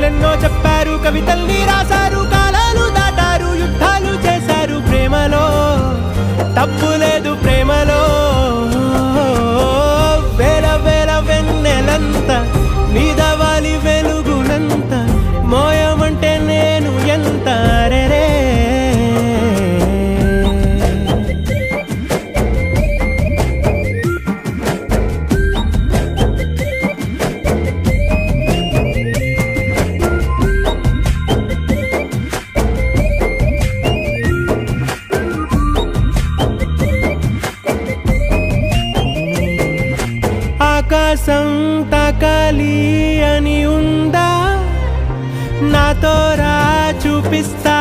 కథలెన్నో చెప్పారు, కవితల్ని రాశారు, కాలాలు దాటారు, యుద్ధాలు చేశారు. ప్రేమలో తప్పు లేదు, ప్రేమలో వేల వేల వెన్నెలంత నీదవాలి వెలుగునంత మోయమంటే నేను ఎంత రే. ఆకాశం తాకాలి అని ఉందా, నాతో రా చూపిస్తా